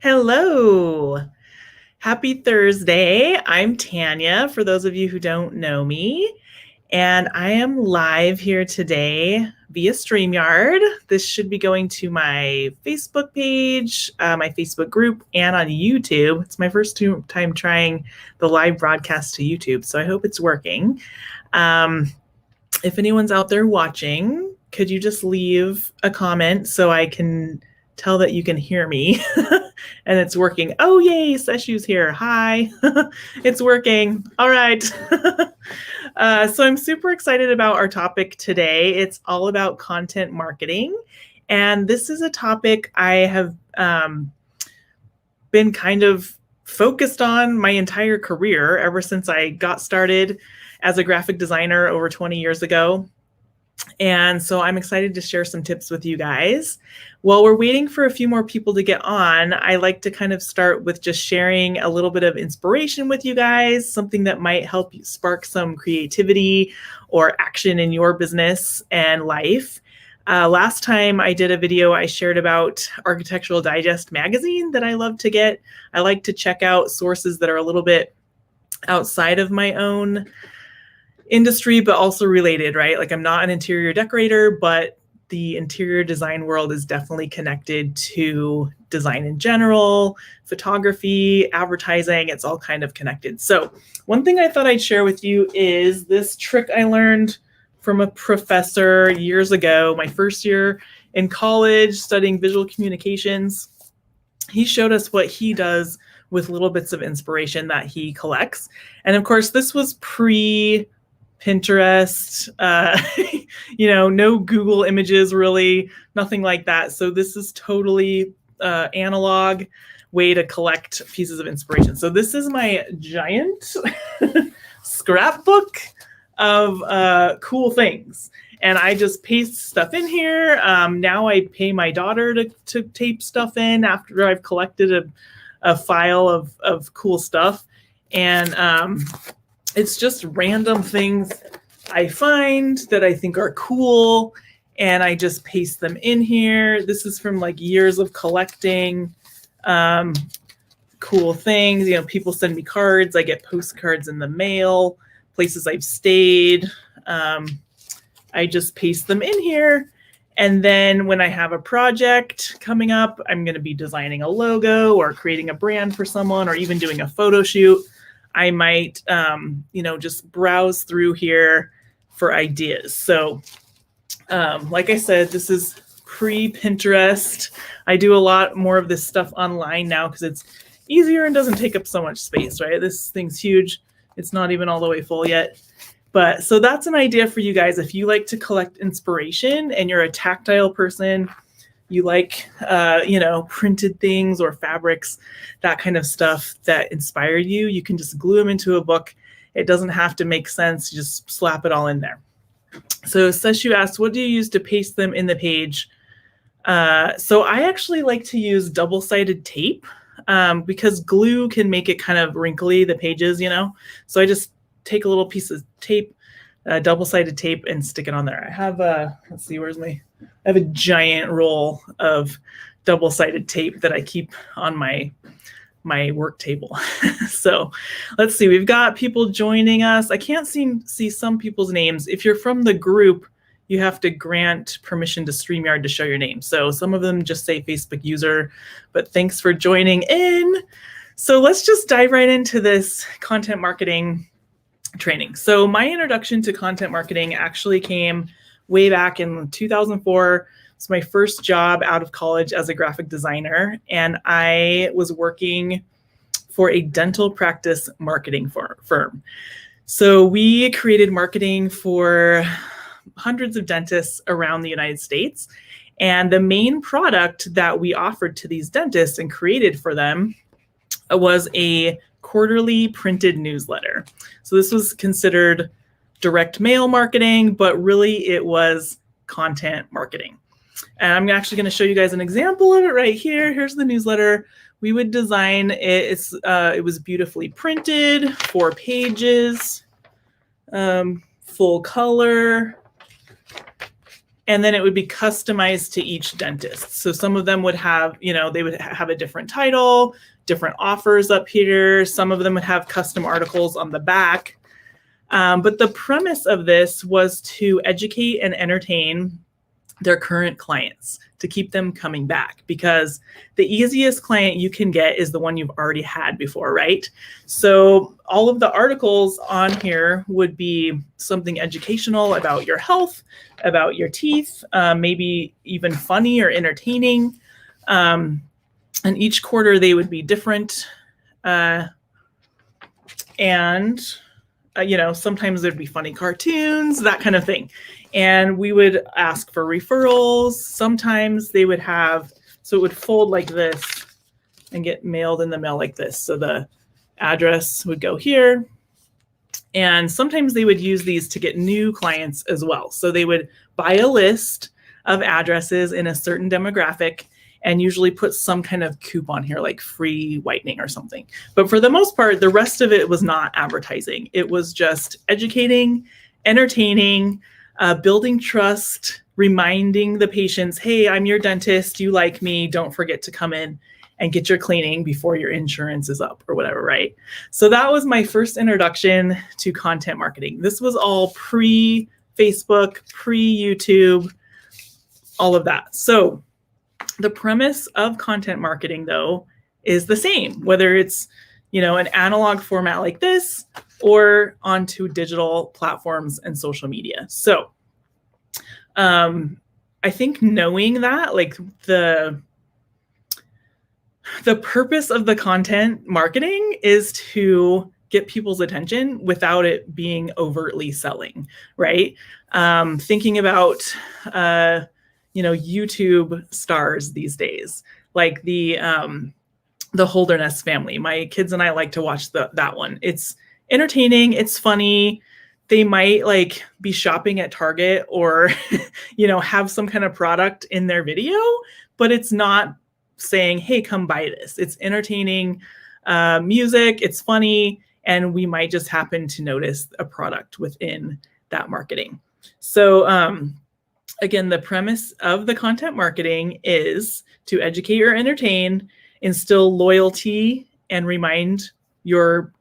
Hello. Happy Thursday. I'm Tanya, for those of you who don't know me, and I am live here today via StreamYard. This should be going to my Facebook page, my Facebook group, and on YouTube. It's my first time trying the live broadcast to YouTube, so I hope it's working. If anyone's out there watching, could you just leave a comment so I can tell that you can hear me and it's working? Oh, yay, Seshu's here. Hi, it's working. All right. So I'm super excited about our topic today. It's all about content marketing. And this is a topic I have been kind of focused on my entire career ever since I got started as a graphic designer over 20 years ago. And so I'm excited to share some tips with you guys. While we're waiting for a few more people to get on, I like to kind of start with just sharing a little bit of inspiration with you guys, something that might help you spark some creativity or action in your business and life. Last time I did a video, I shared about Architectural Digest magazine that I love to get. I like to check out sources that are a little bit outside of my own industry, but also related, right? Like I'm not an interior decorator, but the interior design world is definitely connected to design in general, photography, advertising, it's all kind of connected. So one thing I thought I'd share with you is this trick I learned from a professor years ago, my first year in college studying visual communications. He showed us what he does with little bits of inspiration that he collects. And of course, this was Pinterest, no Google images, really, nothing like that. So this is totally analog way to collect pieces of inspiration. So this is my giant scrapbook of cool things. And I just paste stuff in here. Now I pay my daughter to tape stuff in after I've collected a file of cool stuff. And it's just random things I find that I think are cool, and I just paste them in here. This is from like years of collecting cool things. People send me cards. I get postcards in the mail, places I've stayed. I just paste them in here. And then when I have a project coming up, I'm going to be designing a logo or creating a brand for someone or even doing a photo shoot. I might, just browse through here for ideas. So, like I said, this is pre-Pinterest. I do a lot more of this stuff online now because it's easier and doesn't take up so much space, right? This thing's huge. It's not even all the way full yet. But so that's an idea for you guys. If you like to collect inspiration and you're a tactile person, you like, printed things or fabrics, that kind of stuff that inspired you, you can just glue them into a book. It doesn't have to make sense. You just slap it all in there. So Seshu asked, what do you use to paste them in the page? So I actually like to use double-sided tape because glue can make it kind of wrinkly, the pages, So I just take a little piece of tape, double-sided tape, and stick it on there. I have let's see, I have a giant roll of double-sided tape that I keep on my work table. So let's see, we've got people joining us. I can't see some people's names. If you're from the group, you have to grant permission to StreamYard to show your name. So some of them just say Facebook user, but thanks for joining in. So let's just dive right into this content marketing training. So my introduction to content marketing actually came way back in 2004. It's my first job out of college as a graphic designer, and I was working for a dental practice marketing firm. So we created marketing for hundreds of dentists around the United States, and the main product that we offered to these dentists and created for them was a quarterly printed newsletter. So this was considered direct mail marketing, but really it was content marketing. And I'm actually going to show you guys an example of it right here. Here's the newsletter. We would design it. It was beautifully printed, 4 pages, full color. And then it would be customized to each dentist. So some of them would have, they would have a different title, different offers up here. Some of them would have custom articles on the back. But the premise of this was to educate and entertain their current clients, to keep them coming back, because the easiest client you can get is the one you've already had before, right? So all of the articles on here would be something educational about your health, about your teeth, maybe even funny or entertaining. And each quarter they would be different. Sometimes there'd be funny cartoons, that kind of thing. And we would ask for referrals. Sometimes they would have, so it would fold like this and get mailed in the mail like this. So the address would go here. And sometimes they would use these to get new clients as well. So they would buy a list of addresses in a certain demographic and usually put some kind of coupon here, like free whitening or something. But for the most part, the rest of it was not advertising. It was just educating, entertaining, building trust, reminding the patients, hey, I'm your dentist, you like me, don't forget to come in and get your cleaning before your insurance is up or whatever, right? So that was my first introduction to content marketing. This was all pre-Facebook, pre-YouTube, all of that. So the premise of content marketing, though, is the same, whether it's, an analog format like this or onto digital platforms and social media. So I think knowing that, like the purpose of the content marketing is to get people's attention without it being overtly selling, right? Thinking about, YouTube stars these days, like the Holderness family. My kids and I like to watch that one. It's entertaining. It's funny. They might like be shopping at Target or, have some kind of product in their video, but it's not saying, hey, come buy this. It's entertaining music. It's funny. And we might just happen to notice a product within that marketing. So, again, the premise of the content marketing is to educate or entertain, instill loyalty, and remind your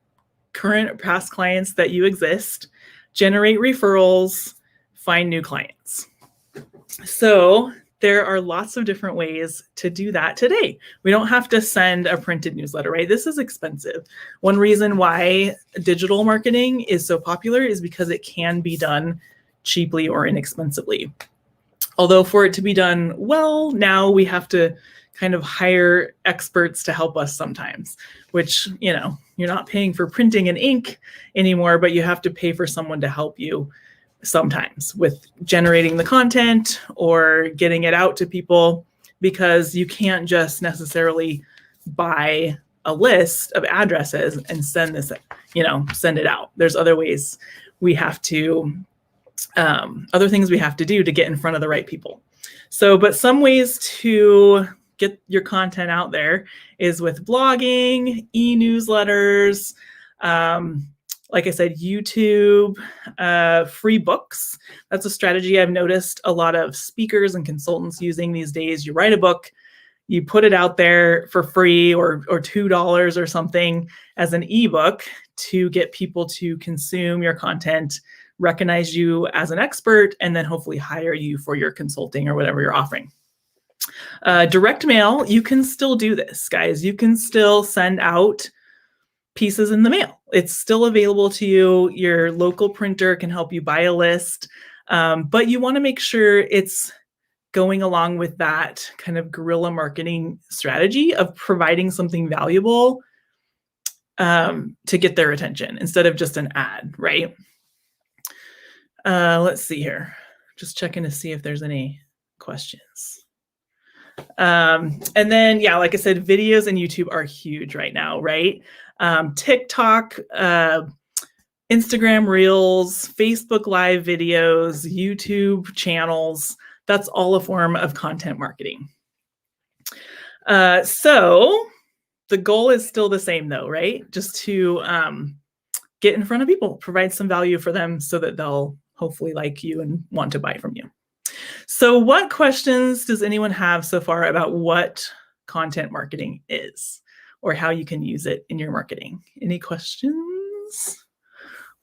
current or past clients that you exist, generate referrals, find new clients. So there are lots of different ways to do that today. We don't have to send a printed newsletter, right? This is expensive. One reason why digital marketing is so popular is because it can be done cheaply or inexpensively. Although for it to be done well, now we have to kind of hire experts to help us sometimes, which, you're not paying for printing and ink anymore, but you have to pay for someone to help you sometimes with generating the content or getting it out to people, because you can't just necessarily buy a list of addresses and send it out. There's other ways we have to, other things we have to do to get in front of the right people. So, but some ways to get your content out there is with blogging, e-newsletters, like I said, YouTube, free books. That's a strategy I've noticed a lot of speakers and consultants using these days. You write a book, you put it out there for free or $2 or something as an ebook to get people to consume your content, recognize you as an expert, and then hopefully hire you for your consulting or whatever you're offering. Direct mail, you can still do this, guys. You can still send out pieces in the mail. It's still available to you. Your local printer can help you buy a list, but you want to make sure it's going along with that kind of guerrilla marketing strategy of providing something valuable to get their attention instead of just an ad, right? Let's see here. Just checking to see if there's any questions. And then, yeah, like I said, videos and YouTube are huge right now, right? TikTok, Instagram Reels, Facebook Live videos, YouTube channels, that's all a form of content marketing. So the goal is still the same though, right? Just to get in front of people, provide some value for them so that they'll hopefully like you and want to buy from you. So what questions does anyone have so far about what content marketing is or how you can use it in your marketing? Any questions?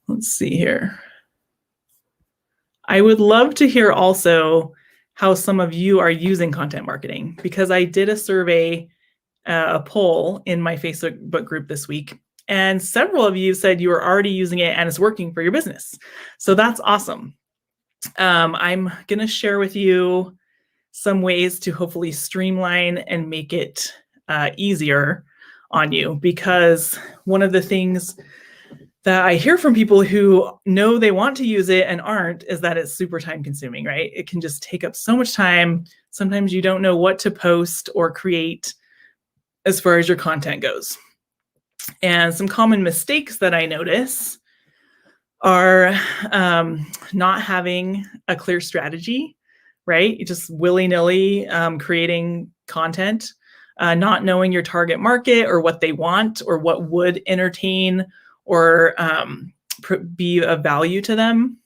Let's see here. I would love to hear also how some of you are using content marketing, because I did a survey, a poll in my Facebook group this week, and several of you said you were already using it and it's working for your business. So that's awesome. I'm going to share with you some ways to hopefully streamline and make it easier on you, because one of the things that I hear from people who know they want to use it and aren't is that it's super time consuming, right? It can just take up so much time. Sometimes you don't know what to post or create as far as your content goes. And some common mistakes that I notice are not having a clear strategy, right? You're just willy-nilly creating content, not knowing your target market or what they want or what would entertain or be of value to them.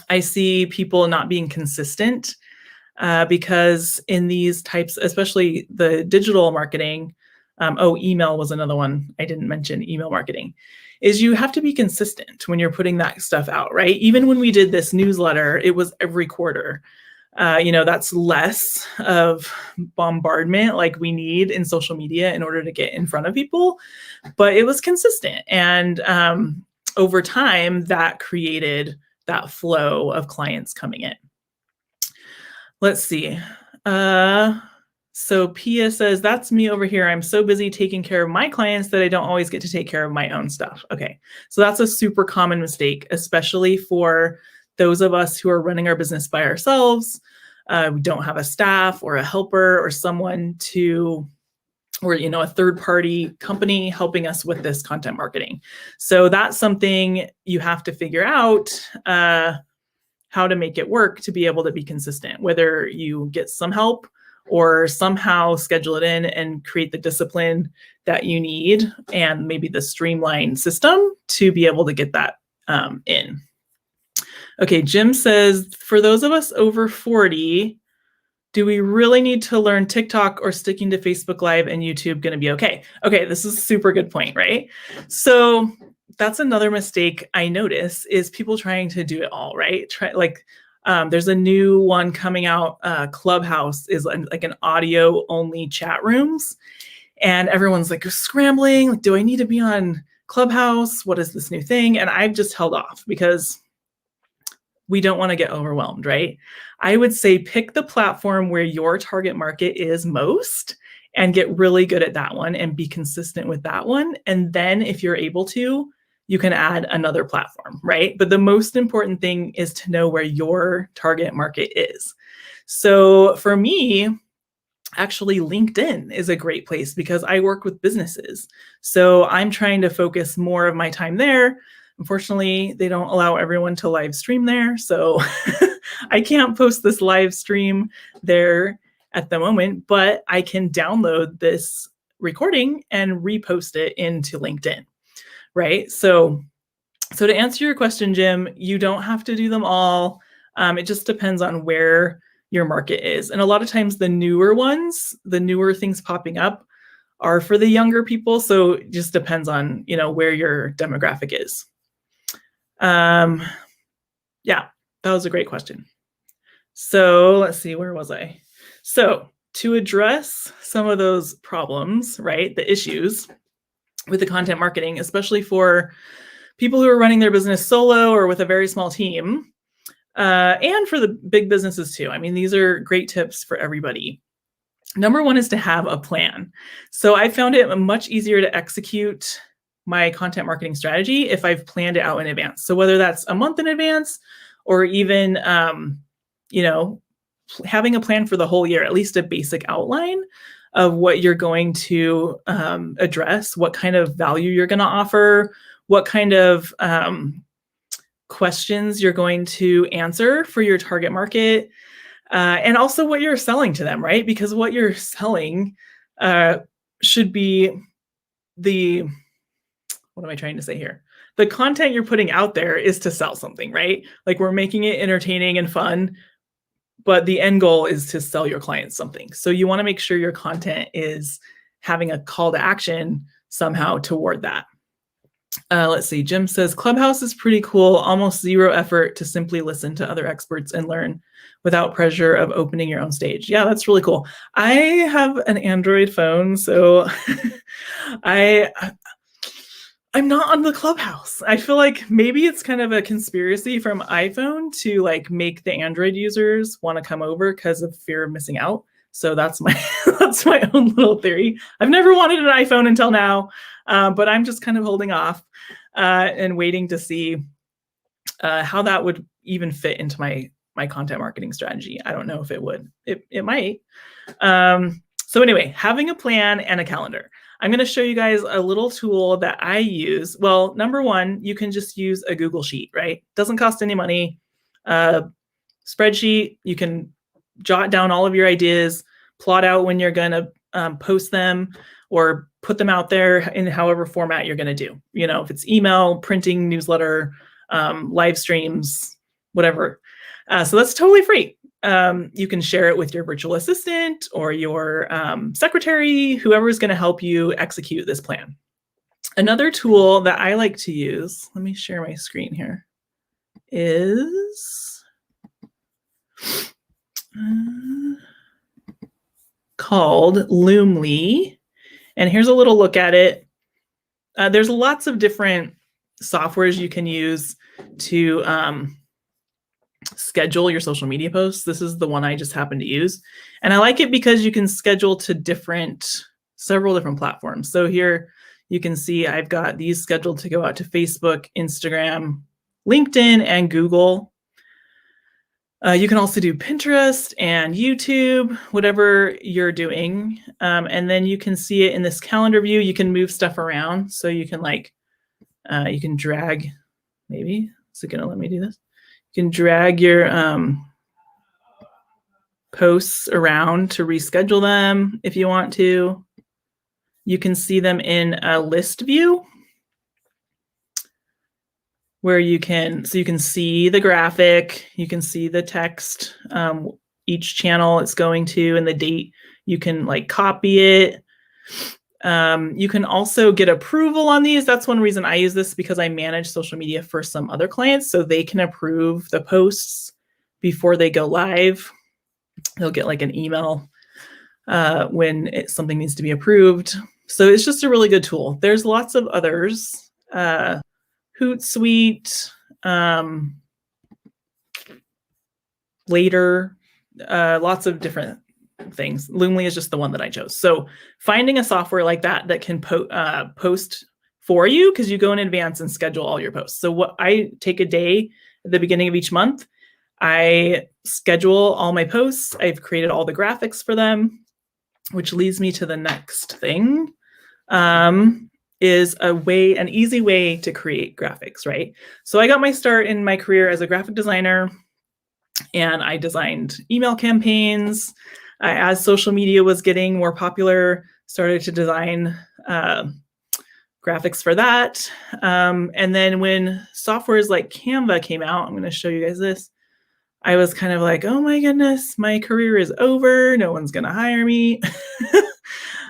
I see people not being consistent because in these types, especially the digital marketing, email was another one I didn't mention, email marketing, is you have to be consistent when you're putting that stuff out, right? Even when we did this newsletter, it was every quarter. That's less of bombardment like we need in social media in order to get in front of people, but it was consistent. And over time, that created that flow of clients coming in. Let's see. So Pia says, that's me over here. I'm so busy taking care of my clients that I don't always get to take care of my own stuff. Okay, so that's a super common mistake, especially for those of us who are running our business by ourselves. We don't have a staff or a helper or someone to, or a third-party company helping us with this content marketing. So that's something you have to figure out how to make it work to be able to be consistent, whether you get some help or somehow schedule it in and create the discipline that you need and maybe the streamlined system to be able to get that in. Okay, Jim says, for those of us over 40, do we really need to learn TikTok or sticking to Facebook Live and YouTube going to be okay? Okay, this is a super good point, right? So that's another mistake I notice is people trying to do it all, right? There's a new one coming out. Clubhouse is like an audio only chat rooms. And everyone's like scrambling. Like, do I need to be on Clubhouse? What is this new thing? And I've just held off because we don't want to get overwhelmed, right? I would say pick the platform where your target market is most and get really good at that one and be consistent with that one. And then if you're able to, you can add another platform, right? But the most important thing is to know where your target market is. So for me, actually LinkedIn is a great place because I work with businesses. So I'm trying to focus more of my time there. Unfortunately, they don't allow everyone to live stream there. So I can't post this live stream there at the moment, but I can download this recording and repost it into LinkedIn, right? So to answer your question, Jim, you don't have to do them all. It just depends on where your market is. And a lot of times the newer ones, the newer things popping up are for the younger people. So it just depends on, where your demographic is. Yeah, that was a great question. So let's see, where was I? So to address some of those problems, right, the issues with the content marketing, especially for people who are running their business solo or with a very small team, and for the big businesses too. I mean, these are great tips for everybody. Number one is to have a plan. So I found it much easier to execute my content marketing strategy if I've planned it out in advance. So whether that's a month in advance or even, having a plan for the whole year, at least a basic outline of what you're going to address, what kind of value you're going to offer, what kind of questions you're going to answer for your target market, and also what you're selling to them, right? Because what you're selling should be what am I trying to say here? The content you're putting out there is to sell something, right? Like we're making it entertaining and fun. but the end goal is to sell your clients something. So you want to make sure your content is having a call to action somehow toward that. Let's see. Jim says, Clubhouse is pretty cool. Almost zero effort to simply listen to other experts and learn without pressure of opening your own stage. Yeah, that's really cool. I have an Android phone, so I'm not on the Clubhouse. I feel like maybe it's kind of a conspiracy from iPhone to like make the Android users want to come over because of fear of missing out. So that's my that's my own little theory. I've never wanted an iPhone until now, but I'm just kind of holding off and waiting to see how that would even fit into my content marketing strategy. I don't know if it would. It might. So anyway, having a plan and a calendar. I'm going to show you guys a little tool that I use. Well, number one, you can just use a Google Sheet, right? Doesn't cost any money. Spreadsheet, you can jot down all of your ideas, plot out when you're going to post them or put them out there in however format you're going to do. You know, if it's email, printing, newsletter, live streams, whatever. So that's totally free. You can share it with your virtual assistant or your secretary, whoever is going to help you execute this plan. Another tool that I like to use, let me share my screen here, is called Loomly. And here's a little look at it. There's lots of different softwares you can use to schedule your social media posts. This is the one I just happen to use. And I like it because you can schedule to several different platforms. So here you can see I've got these scheduled to go out to Facebook, Instagram, LinkedIn, and Google. You can also do Pinterest and YouTube, whatever you're doing. And then you can see it in this calendar view. You can move stuff around. So you can you can drag, maybe, is it gonna let me do this? You can drag your posts around to reschedule them if you want to. You can see them in a list view where you can see the graphic, you can see the text, each channel it's going to and the date. You can like copy it. You can also get approval on these. That's one reason I use this, because I manage social media for some other clients, so they can approve the posts before they go live. They'll get like an email when something needs to be approved. So it's just a really good tool. There's lots of others. Hootsuite, later, lots of different things. Loomly is just the one that I chose. So finding a software like that can post for you, because you go in advance and schedule all your posts. So what I take a day at the beginning of each month, I schedule all my posts. I've created all the graphics for them, which leads me to the next thing, is an easy way to create graphics, right? So I got my start in my career as a graphic designer, and I designed email campaigns. As social media was getting more popular, started to design graphics for that. And then when softwares like Canva came out, I'm going to show you guys this, I was kind of like, oh my goodness, my career is over. No one's going to hire me.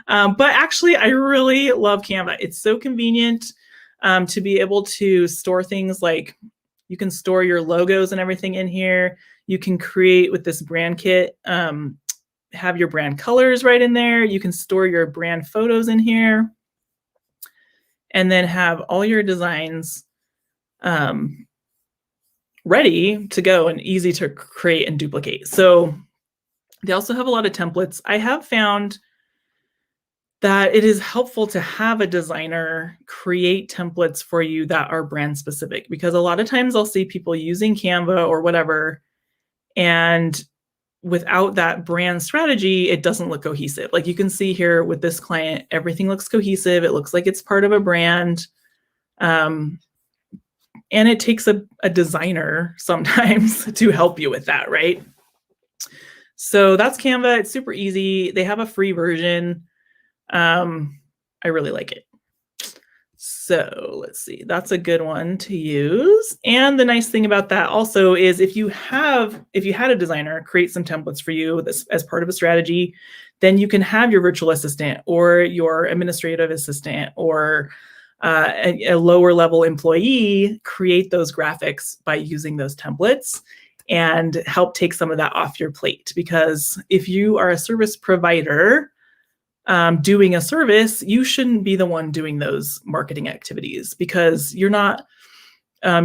But actually, I really love Canva. It's so convenient to be able to store things like, you can store your logos and everything in here. You can create with this brand kit, have your brand colors right in there. You can store your brand photos in here, and then have all your designs ready to go and easy to create and duplicate. So they also have a lot of templates. I have found that it is helpful to have a designer create templates for you that are brand specific, because a lot of times I'll see people using Canva or whatever, and without that brand strategy, it doesn't look cohesive. Like you can see here with this client, everything looks cohesive. It looks like it's part of a brand. And it takes a designer sometimes to help you with that, right? So that's Canva. It's super easy. They have a free version. I really like it. So So let's see, that's a good one to use. And the nice thing about that also is if you had a designer create some templates for you as part of a strategy, then you can have your virtual assistant or your administrative assistant or a lower level employee create those graphics by using those templates and help take some of that off your plate. Because if you are a service provider, doing a service, you shouldn't be the one doing those marketing activities because you're not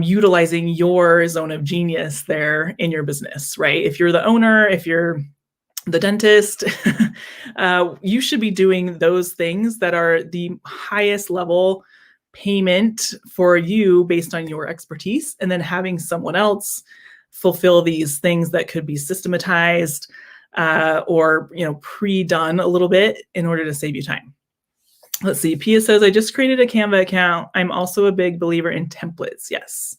utilizing your zone of genius there in your business, right? If you're the owner, if you're the dentist, you should be doing those things that are the highest level payment for you based on your expertise, and then having someone else fulfill these things that could be systematized or pre-done a little bit in order to save you time. Let's see. Pia says, I just created a Canva account. I'm also a big believer in templates. Yes.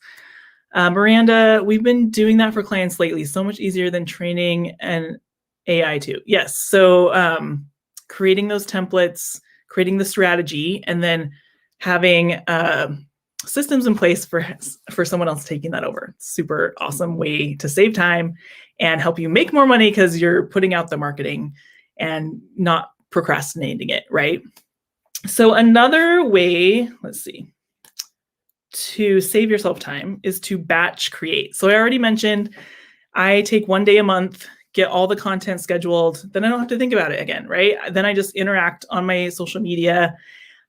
Miranda, we've been doing that for clients lately. So much easier than training an AI too. Yes. So creating those templates, creating the strategy, and then having systems in place for someone else taking that over. Super awesome way to save time and help you make more money because you're putting out the marketing and not procrastinating it, right? So another way, let's see, to save yourself time is to batch create. So I already mentioned I take 1 day a month, get all the content scheduled, then I don't have to think about it again, right? Then I just interact on my social media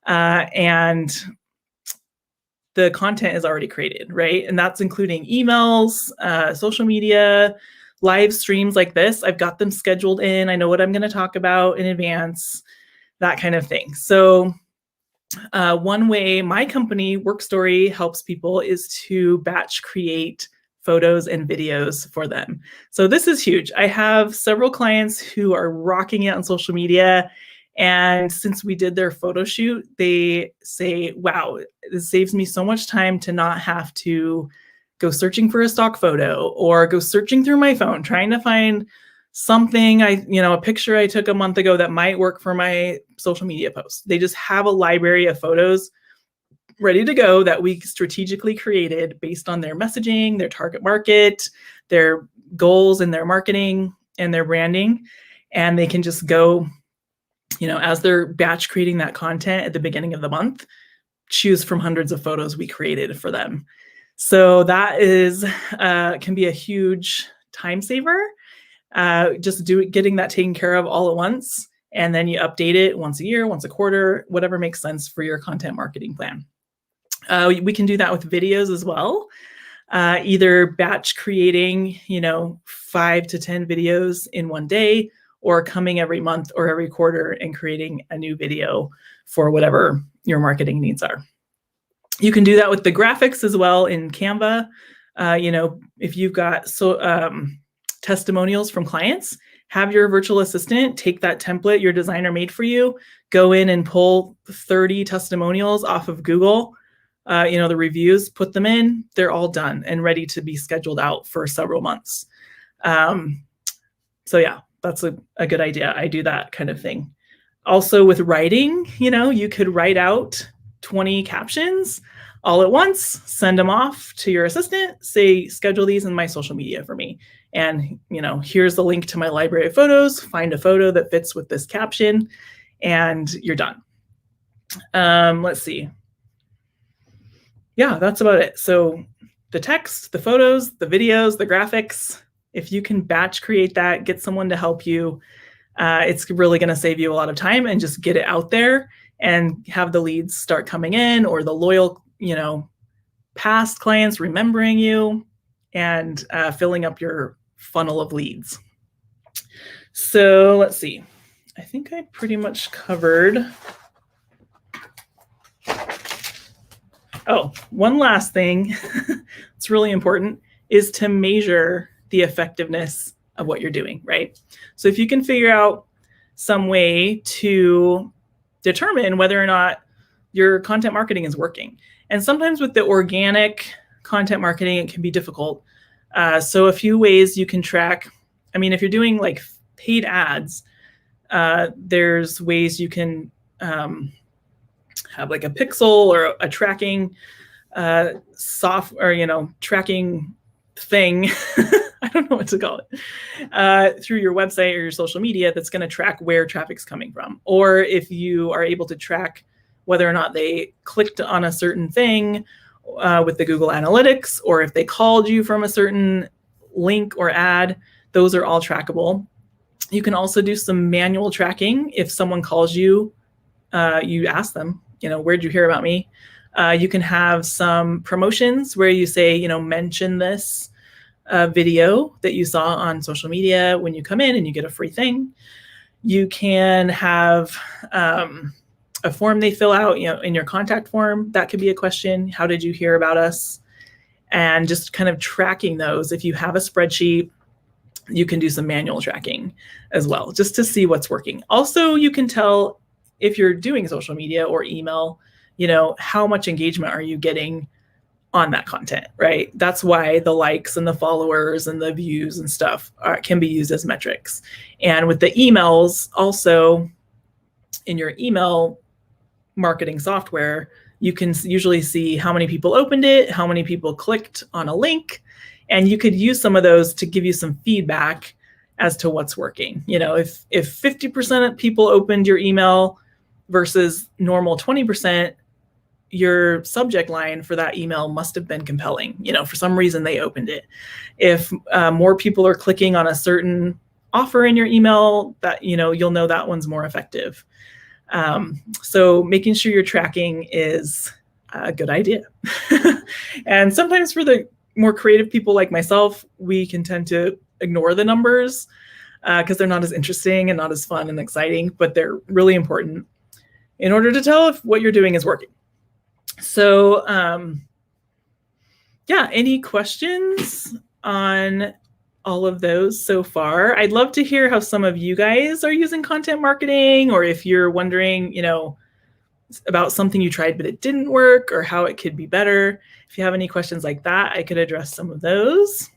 and the content is already created, right? And that's including emails, social media, live streams like this. I've got them scheduled in. I know what I'm going to talk about in advance, that kind of thing. So one way my company, WorkStory, helps people is to batch create photos and videos for them. So this is huge. I have several clients who are rocking it on social media. And since we did their photo shoot, they say, wow, this saves me so much time to not have to go searching for a stock photo or go searching through my phone, trying to find something a picture I took a month ago that might work for my social media post. They just have a library of photos ready to go that we strategically created based on their messaging, their target market, their goals and their marketing and their branding. And they can just go, as they're batch creating that content at the beginning of the month, choose from hundreds of photos we created for them. So that is can be a huge time saver. Just getting that taken care of all at once, and then you update it once a year, once a quarter, whatever makes sense for your content marketing plan. We can do that with videos as well. Either batch creating, 5 to 10 videos in one day, or coming every month or every quarter and creating a new video for whatever your marketing needs are. You can do that with the graphics as well in Canva. If you've got testimonials from clients, have your virtual assistant take that template your designer made for you, go in and pull 30 testimonials off of Google, the reviews, put them in, they're all done and ready to be scheduled out for several months. So yeah, that's a good idea. I do that kind of thing. Also with writing, you could write out 20 captions all at once, send them off to your assistant, say, schedule these in my social media for me. And, here's the link to my library of photos, find a photo that fits with this caption, and you're done. Let's see. Yeah, that's about it. So the text, the photos, the videos, the graphics, if you can batch create that, get someone to help you, it's really going to save you a lot of time and just get it out there and have the leads start coming in, or the loyal, past clients remembering you and filling up your funnel of leads. So let's see. I think I pretty much covered. Oh, one last thing that's really important is to measure the effectiveness of what you're doing, right? So if you can figure out some way to determine whether or not your content marketing is working. And sometimes with the organic content marketing, it can be difficult. So a few ways you can track, if you're doing like paid ads, there's ways you can have like a pixel or a tracking tracking thing. I don't know what to call it, through your website or your social media that's going to track where traffic's coming from. Or if you are able to track whether or not they clicked on a certain thing with the Google Analytics, or if they called you from a certain link or ad, those are all trackable. You can also do some manual tracking. If someone calls you, you ask them, where'd you hear about me? You can have some promotions where you say, mention this video that you saw on social media when you come in and you get a free thing. You can have a form they fill out, in your contact form. That could be a question. How did you hear about us? And just kind of tracking those. If you have a spreadsheet, you can do some manual tracking as well, just to see what's working. Also, you can tell if you're doing social media or email, how much engagement are you getting on that content, right? That's why the likes and the followers and the views and stuff can be used as metrics. And with the emails, also in your email marketing software, you can usually see how many people opened it, how many people clicked on a link, and you could use some of those to give you some feedback as to what's working. If 50% of people opened your email versus normal 20%, your subject line for that email must have been compelling. For some reason they opened it. If more people are clicking on a certain offer in your email, that you'll know that one's more effective. So making sure you're tracking is a good idea. And sometimes for the more creative people like myself, we can tend to ignore the numbers because they're not as interesting and not as fun and exciting, but they're really important in order to tell if what you're doing is working. So any questions on all of those so far? I'd love to hear how some of you guys are using content marketing, or if you're wondering, about something you tried but it didn't work, or how it could be better. If you have any questions like that, I could address some of those.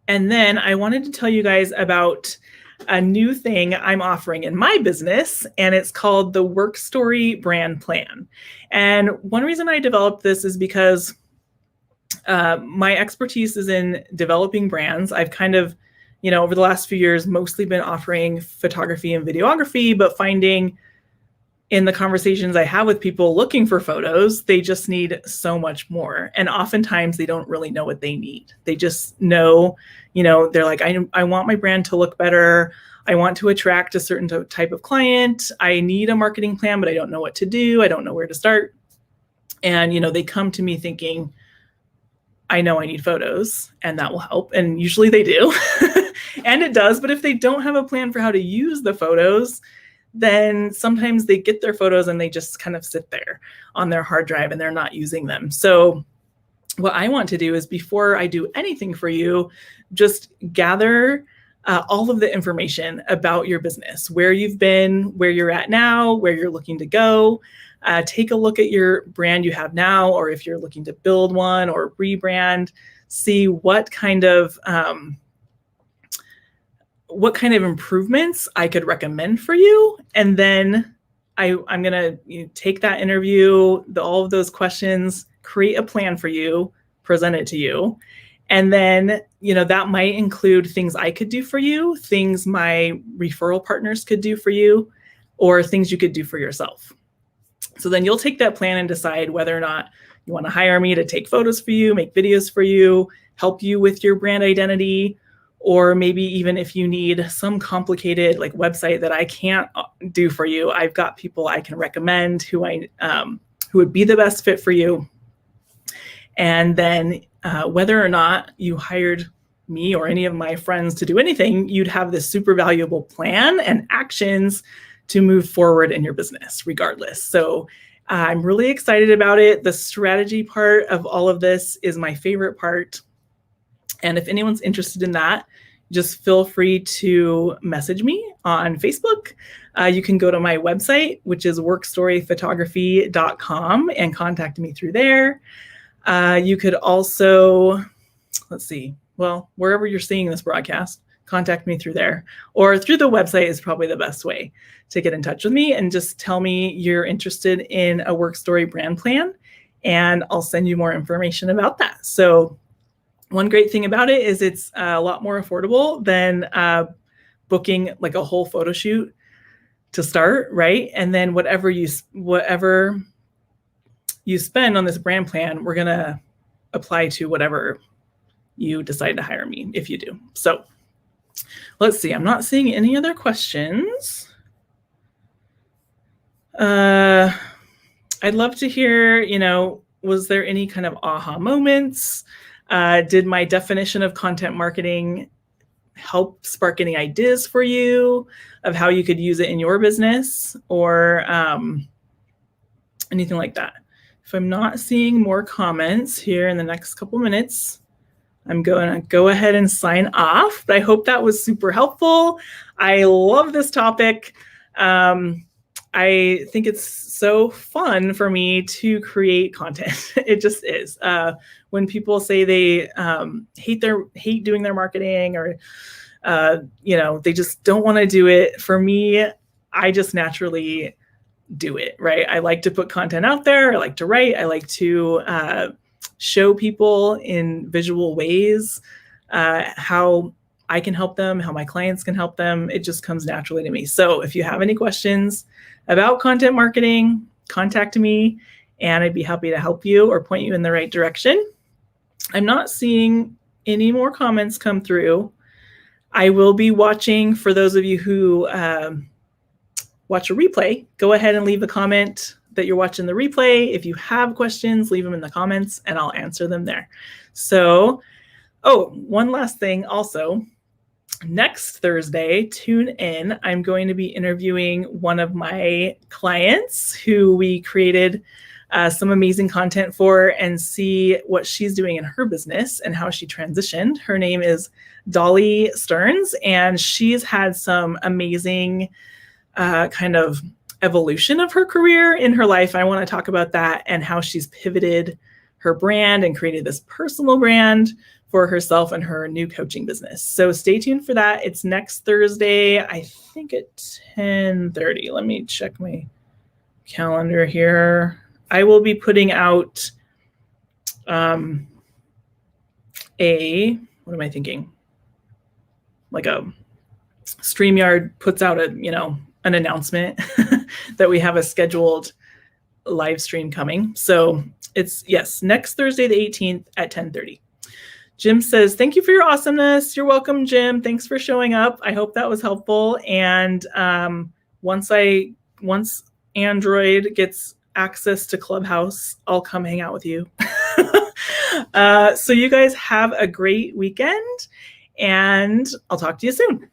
And then I wanted to tell you guys about a new thing I'm offering in my business, and it's called the Work Story Brand Plan. And one reason I developed this is because my expertise is in developing brands. I've kind of, over the last few years, mostly been offering photography and videography, but finding in the conversations I have with people looking for photos, they just need so much more. And oftentimes they don't really know what they need. They just know, they're like, I want my brand to look better. I want to attract a certain type of client. I need a marketing plan, but I don't know what to do. I don't know where to start. And, they come to me thinking, I know I need photos and that will help. And usually they do. And it does. But if they don't have a plan for how to use the photos, then sometimes they get their photos and they just kind of sit there on their hard drive and they're not using them. So what I want to do is, before I do anything for you, just gather all of the information about your business, where you've been, where you're at now, where you're looking to go. Take a look at your brand you have now, or if you're looking to build one or rebrand, see what kind of improvements I could recommend for you. And then I'm going to take that interview, all of those questions, create a plan for you, present it to you. And then, that might include things I could do for you, things my referral partners could do for you, or things you could do for yourself. So then you'll take that plan and decide whether or not you want to hire me to take photos for you, make videos for you, help you with your brand identity, or maybe even if you need some complicated website that I can't do for you, I've got people I can recommend who would be the best fit for you. And then whether or not you hired me or any of my friends to do anything, you'd have this super valuable plan and actions to move forward in your business regardless. So I'm really excited about it. The strategy part of all of this is my favorite part. And if anyone's interested in that, just feel free to message me on Facebook. You can go to my website, which is workstoryphotography.com, and contact me through there. You could also, wherever you're seeing this broadcast, contact me through there, or through the website is probably the best way to get in touch with me, and just tell me you're interested in a work story brand plan, and I'll send you more information about that. So one great thing about it is it's a lot more affordable than booking like a whole photo shoot to start, right? And then whatever you spend on this brand plan, we're gonna apply to whatever you decide to hire me, if you do. So let's see, I'm not seeing any other questions. I'd love to hear, was there any kind of aha moments? Did my definition of content marketing help spark any ideas for you of how you could use it in your business, or anything like that? If I'm not seeing more comments here in the next couple minutes, I'm going to go ahead and sign off. But I hope that was super helpful. I love this topic. I think it's so fun for me to create content. It just is. When people say they hate doing their marketing, or they just don't want to do it, for me, I just naturally do it, right? I like to put content out there. I like to write. I like to show people in visual ways how I can help them, how my clients can help them. It just comes naturally to me. So if you have any questions about content marketing, contact me and I'd be happy to help you or point you in the right direction. I'm not seeing any more comments come through. I will be watching. For those of you who watch a replay, go ahead and leave a comment that you're watching the replay. If you have questions, leave them in the comments and I'll answer them there. So, one last thing also. Next Thursday, tune in. I'm going to be interviewing one of my clients who we created some amazing content for, and see what she's doing in her business and how she transitioned. Her name is Dolly Stearns, and she's had some amazing kind of evolution of her career in her life. I want to talk about that and how she's pivoted her brand and created this personal brand for herself and her new coaching business. So stay tuned for that. It's next Thursday, I think at 10:30. Let me check my calendar here. I will be putting out what am I thinking? Like a StreamYard puts out an announcement that we have a scheduled live stream coming. So it's, yes, next Thursday, the 18th at 10:30. Jim says, thank you for your awesomeness. You're welcome, Jim. Thanks for showing up. I hope that was helpful. And once Android gets access to Clubhouse, I'll come hang out with you. So you guys have a great weekend, and I'll talk to you soon.